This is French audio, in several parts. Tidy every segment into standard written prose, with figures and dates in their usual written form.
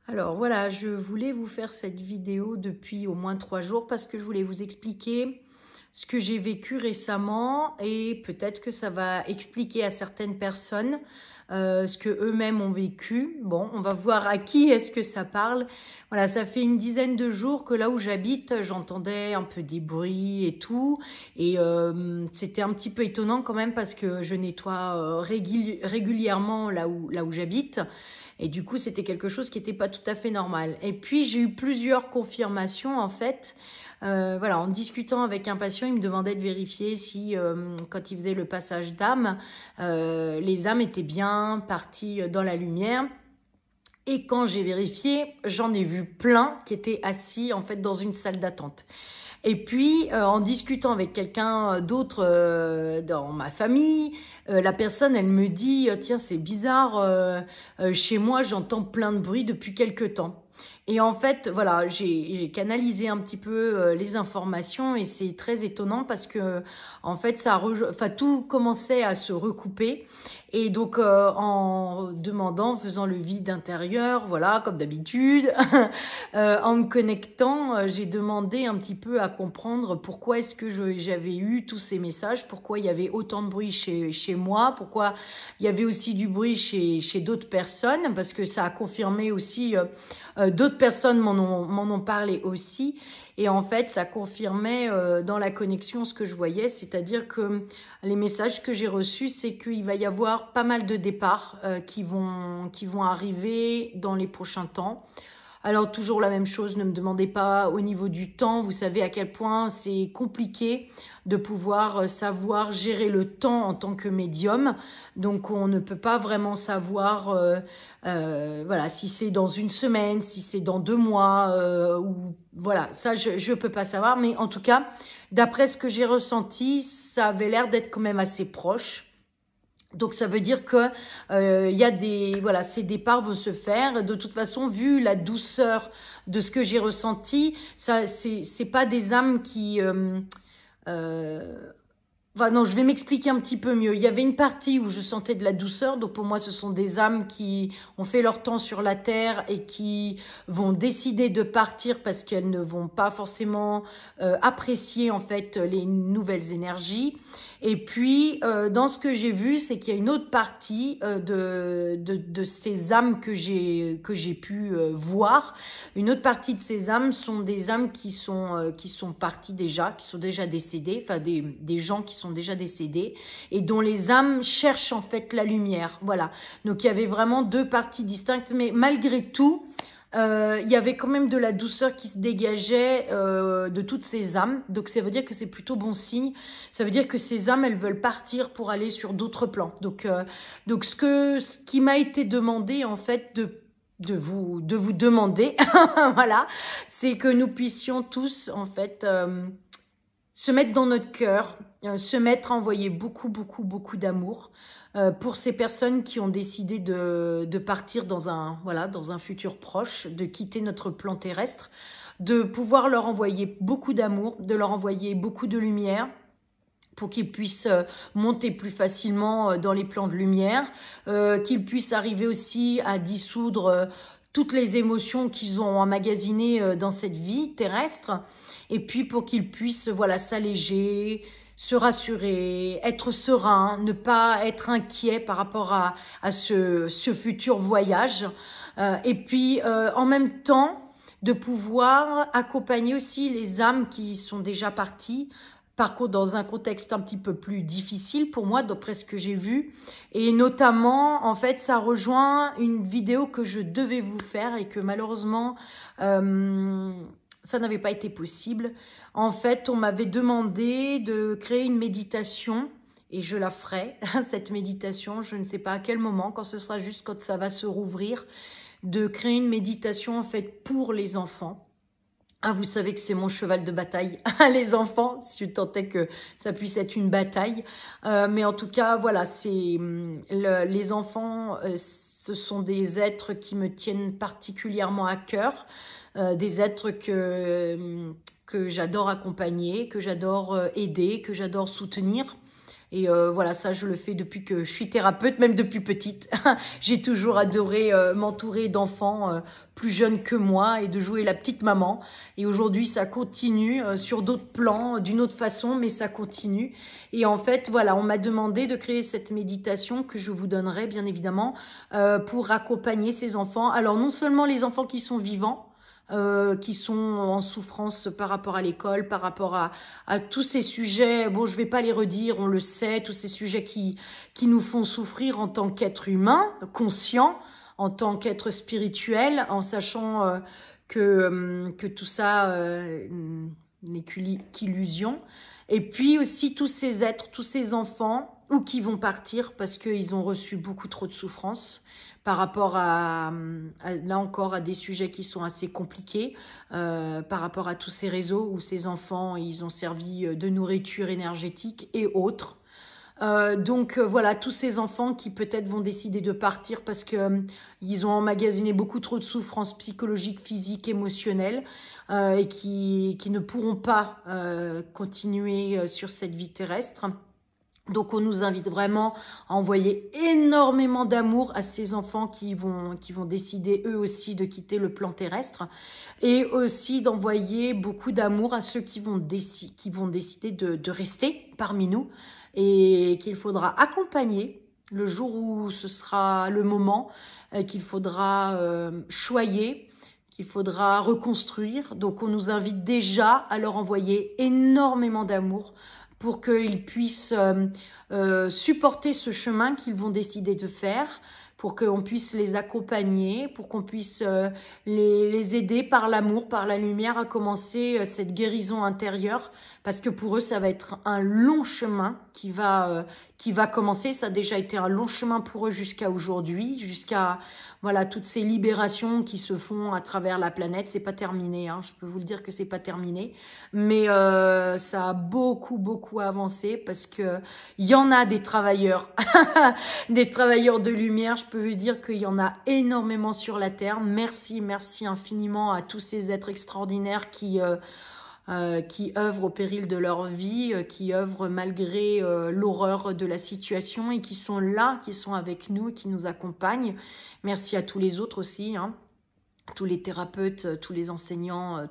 Alors voilà, je voulais vous faire cette vidéo depuis au moins 3 jours parce que je voulais vous expliquer ce que j'ai vécu récemment et peut-être que ça va expliquer à certaines personnes ce que eux-mêmes ont vécu. Bon, on va voir à qui est-ce que ça parle. Voilà, ça fait une dizaine de jours que là où j'habite, j'entendais un peu des bruits et tout. Et c'était un petit peu étonnant quand même parce que je nettoie régulièrement là où j'habite. Et du coup, c'était quelque chose qui n'était pas tout à fait normal. Et puis, j'ai eu plusieurs confirmations, en fait. Voilà, en discutant avec un patient, il me demandait de vérifier si, quand il faisait le passage d'âme, les âmes étaient bien parties dans la lumière. Et quand j'ai vérifié, j'en ai vu plein qui étaient assis, en fait, dans une salle d'attente. Et puis, en discutant avec quelqu'un d'autre dans ma famille, la personne, elle me dit, tiens, c'est bizarre, chez moi, j'entends plein de bruit depuis quelque temps. Et en fait, voilà, j'ai canalisé un petit peu les informations et c'est très étonnant parce que, en fait, enfin, tout commençait à se recouper. Et donc, en demandant, faisant le vide intérieur, voilà, comme d'habitude, en me connectant, j'ai demandé un petit peu à comprendre pourquoi est-ce que j'avais eu tous ces messages, pourquoi il y avait autant de bruit chez moi, pourquoi il y avait aussi du bruit chez d'autres personnes, parce que ça a confirmé aussi, d'autres personnes m'en ont parlé aussi. Et en fait, ça confirmait dans la connexion ce que je voyais, c'est-à-dire que les messages que j'ai reçus, c'est qu'il va y avoir pas mal de départs qui vont arriver dans les prochains temps. Alors toujours la même chose, ne me demandez pas au niveau du temps, vous savez à quel point c'est compliqué de pouvoir savoir gérer le temps en tant que médium. Donc on ne peut pas vraiment savoir voilà, si c'est dans une semaine, si c'est dans 2 mois, ou voilà, ça je peux pas savoir. Mais en tout cas, d'après ce que j'ai ressenti, ça avait l'air d'être quand même assez proche. Donc ça veut dire que y a voilà, ces départs vont se faire. De toute façon, vu la douceur de ce que j'ai ressenti, ça c'est pas des âmes qui euh, enfin non, je vais m'expliquer un petit peu mieux. Il y avait une partie où je sentais de la douceur, donc pour moi ce sont des âmes qui ont fait leur temps sur la terre et qui vont décider de partir parce qu'elles ne vont pas forcément apprécier en fait les nouvelles énergies. Et puis dans ce que j'ai vu, c'est qu'il y a une autre partie de ces âmes que j'ai pu voir. Une autre partie de ces âmes sont des âmes qui sont parties déjà, qui sont déjà décédées, enfin des gens qui sont déjà décédés et dont les âmes cherchent en fait la lumière. Voilà. Donc il y avait vraiment deux parties distinctes, mais malgré tout, il y avait quand même de la douceur qui se dégageait de toutes ces âmes. Donc ça veut dire que c'est plutôt bon signe. Ça veut dire que ces âmes, elles veulent partir pour aller sur d'autres plans. Donc ce qui m'a été demandé en fait de vous demander, voilà, c'est que nous puissions tous en fait se mettre dans notre cœur, se mettre à envoyer beaucoup, beaucoup, beaucoup d'amour pour ces personnes qui ont décidé de partir voilà, dans un futur proche, de quitter notre plan terrestre, de pouvoir leur envoyer beaucoup d'amour, de leur envoyer beaucoup de lumière, pour qu'ils puissent monter plus facilement dans les plans de lumière, qu'ils puissent arriver aussi à dissoudre toutes les émotions qu'ils ont emmagasinées dans cette vie terrestre, et puis pour qu'ils puissent voilà, s'alléger, se rassurer, être serein, ne pas être inquiet par rapport à ce futur voyage, et puis en même temps de pouvoir accompagner aussi les âmes qui sont déjà parties, par contre dans un contexte un petit peu plus difficile pour moi, d'après ce que j'ai vu. Et notamment, en fait, ça rejoint une vidéo que je devais vous faire et que malheureusement, ça n'avait pas été possible. En fait, on m'avait demandé de créer une méditation et je la ferai, cette méditation, je ne sais pas à quel moment, quand ce sera juste quand ça va se rouvrir, de créer une méditation en fait pour les enfants. Ah, vous savez que c'est mon cheval de bataille, les enfants, si je tentais que ça puisse être une bataille. Mais en tout cas, voilà, les enfants, ce sont des êtres qui me tiennent particulièrement à cœur, des êtres que j'adore accompagner, que j'adore aider, que j'adore soutenir. Et voilà, ça, je le fais depuis que je suis thérapeute, même depuis petite. J'ai toujours adoré m'entourer d'enfants plus jeunes que moi et de jouer la petite maman. Et aujourd'hui, ça continue sur d'autres plans, d'une autre façon, mais ça continue. Et en fait, voilà, on m'a demandé de créer cette méditation que je vous donnerai, bien évidemment, pour accompagner ces enfants. Alors, non seulement les enfants qui sont vivants, qui sont en souffrance par rapport à l'école, par rapport à tous ces sujets, bon, je vais pas les redire, on le sait, tous ces sujets qui nous font souffrir en tant qu'être humain, conscient, en tant qu'être spirituel, en sachant que tout ça n'est qu'illusion. Et puis aussi tous ces êtres, tous ces enfants, ou qui vont partir parce qu'ils ont reçu beaucoup trop de souffrance par rapport là encore, à des sujets qui sont assez compliqués, par rapport à tous ces réseaux où ces enfants, ils ont servi de nourriture énergétique et autres. Donc voilà, tous ces enfants qui peut-être vont décider de partir parce que ils ont emmagasiné beaucoup trop de souffrances psychologiques, physiques, émotionnelles et qui ne pourront pas continuer sur cette vie terrestre. Donc on nous invite vraiment à envoyer énormément d'amour à ces enfants qui vont décider eux aussi de quitter le plan terrestre, et aussi d'envoyer beaucoup d'amour à ceux qui vont décider de rester parmi nous et qu'il faudra accompagner le jour où ce sera le moment, qu'il faudra choyer, qu'il faudra reconstruire. Donc on nous invite déjà à leur envoyer énormément d'amour pour qu'ils puissent supporter ce chemin qu'ils vont décider de faire, pour qu'on puisse les accompagner, pour qu'on puisse les aider par l'amour, par la lumière à commencer cette guérison intérieure, parce que pour eux, ça va être un long chemin qui va commencer. Ça a déjà été un long chemin pour eux jusqu'à aujourd'hui, jusqu'à voilà toutes ces libérations qui se font à travers la planète. C'est pas terminé, hein, je peux vous le dire que c'est pas terminé, mais ça a beaucoup avancé parce que il y en a des travailleurs, des travailleurs de lumière. Je peux vous dire qu'il y en a énormément sur la Terre. Merci infiniment à tous ces êtres extraordinaires qui œuvrent au péril de leur vie, qui œuvrent malgré l'horreur de la situation et qui sont là, qui sont avec nous, qui nous accompagnent. Merci à tous les autres aussi, hein. Tous les thérapeutes, tous les enseignants,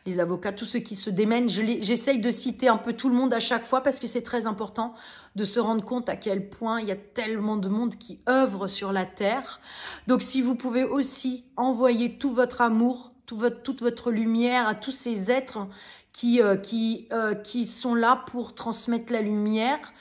les avocats, tous ceux qui se démènent. J'essaye de citer un peu tout le monde à chaque fois parce que c'est très important de se rendre compte à quel point il y a tellement de monde qui œuvre sur la Terre. Donc si vous pouvez aussi envoyer tout votre amour, toute votre lumière à tous ces êtres qui sont là pour transmettre la lumière,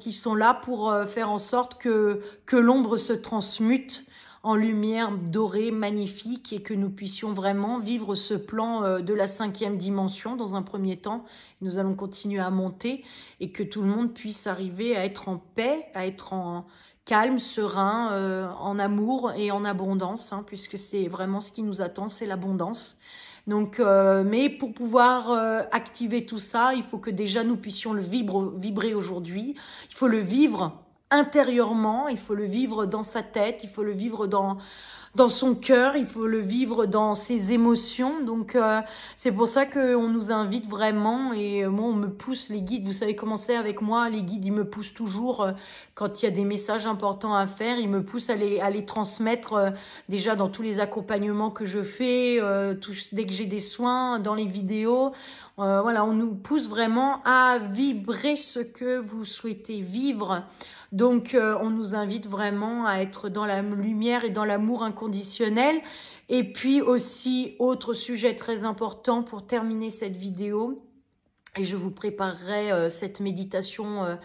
qui sont là pour faire en sorte que l'ombre se transmute en lumière dorée, magnifique, et que nous puissions vraiment vivre ce plan de la 5e dimension dans un premier temps. Nous allons continuer à monter et que tout le monde puisse arriver à être en paix, à être en calme, serein, en amour et en abondance, hein, puisque c'est vraiment ce qui nous attend, c'est l'abondance. Donc, mais pour pouvoir activer tout ça, il faut que déjà nous puissions le vibrer aujourd'hui. Il faut le vivre intérieurement, il faut le vivre dans sa tête, il faut le vivre dans son cœur, il faut le vivre dans ses émotions. Donc c'est pour ça qu'on nous invite vraiment, et moi on me pousse, les guides, vous savez comment c'est avec moi, les guides ils me poussent toujours quand il y a des messages importants à faire, ils me poussent à les transmettre déjà dans tous les accompagnements que je fais, dès que j'ai des soins, dans les vidéos. Voilà, on nous pousse vraiment à vibrer ce que vous souhaitez vivre. Donc, on nous invite vraiment à être dans la lumière et dans l'amour inconditionnel. Et puis aussi, autre sujet très important pour terminer cette vidéo, et je vous préparerai cette méditation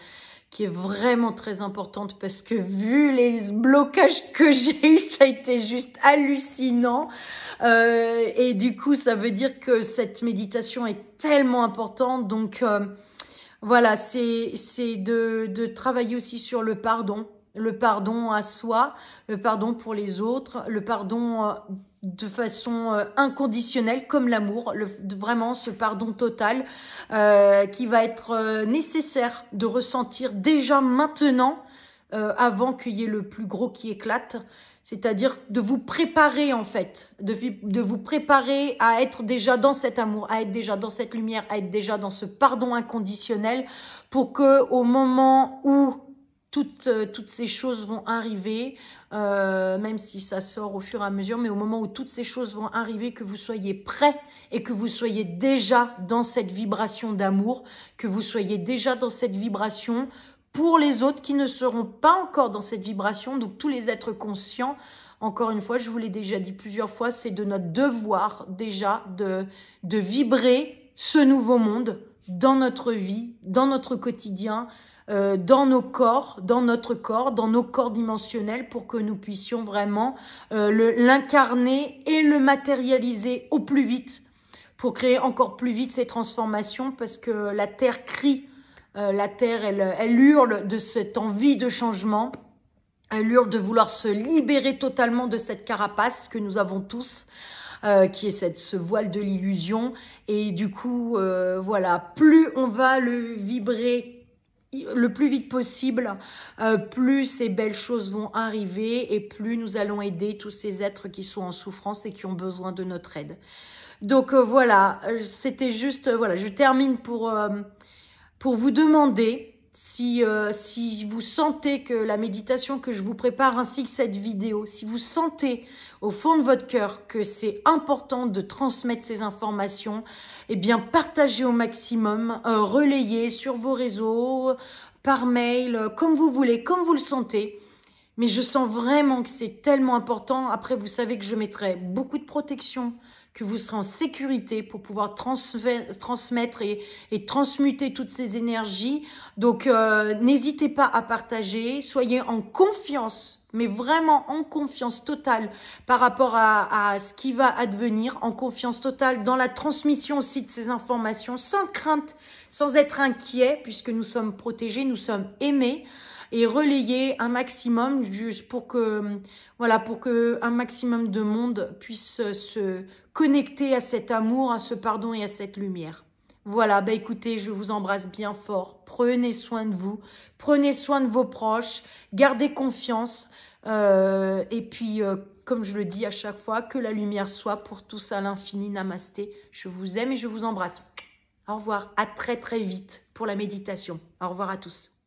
qui est vraiment très importante parce que vu les blocages que j'ai eu, ça a été juste hallucinant. Et du coup, ça veut dire que cette méditation est tellement importante. Donc, voilà, c'est de travailler aussi sur le pardon à soi, le pardon pour les autres, le pardon de façon inconditionnelle comme l'amour, vraiment ce pardon total qui va être nécessaire de ressentir déjà maintenant, avant qu'il y ait le plus gros qui éclate. C'est-à-dire de vous préparer en fait, de vous préparer à être déjà dans cet amour, à être déjà dans cette lumière, à être déjà dans ce pardon inconditionnel pour que au moment où toutes ces choses vont arriver, même si ça sort au fur et à mesure, mais au moment où toutes ces choses vont arriver, que vous soyez prêts et que vous soyez déjà dans cette vibration d'amour, que vous soyez déjà dans cette vibration pour les autres qui ne seront pas encore dans cette vibration, donc tous les êtres conscients. Encore une fois, je vous l'ai déjà dit plusieurs fois, c'est de notre devoir déjà de vibrer ce nouveau monde dans notre vie, dans notre quotidien, dans nos corps, dans notre corps, dans nos corps dimensionnels pour que nous puissions vraiment l'incarner et le matérialiser au plus vite pour créer encore plus vite ces transformations parce que la Terre crie, la Terre elle hurle de cette envie de changement, elle hurle de vouloir se libérer totalement de cette carapace que nous avons tous. Qui est ce voile de l'illusion et du coup voilà, plus on va le vibrer le plus vite possible, plus ces belles choses vont arriver et plus nous allons aider tous ces êtres qui sont en souffrance et qui ont besoin de notre aide. Donc voilà, c'était juste, voilà, je termine pour vous demander si vous sentez que la méditation que je vous prépare ainsi que cette vidéo, si vous sentez au fond de votre cœur que c'est important de transmettre ces informations, eh bien partagez au maximum, relayez sur vos réseaux, par mail, comme vous voulez, comme vous le sentez. Mais je sens vraiment que c'est tellement important. Après, vous savez que je mettrai beaucoup de protection, que vous serez en sécurité pour pouvoir transmettre et transmuter toutes ces énergies. Donc, n'hésitez pas à partager. Soyez en confiance, mais vraiment en confiance totale par rapport à ce qui va advenir, en confiance totale dans la transmission aussi de ces informations, sans crainte, sans être inquiet, puisque nous sommes protégés, nous sommes aimés. Et relayer un maximum juste pour que, voilà, pour que un maximum de monde puisse se connecter à cet amour, à ce pardon et à cette lumière. Voilà, bah écoutez, je vous embrasse bien fort. Prenez soin de vous, prenez soin de vos proches, gardez confiance. Et puis, comme je le dis à chaque fois, que la lumière soit pour tous à l'infini. Namasté. Je vous aime et je vous embrasse. Au revoir, à très très vite pour la méditation. Au revoir à tous.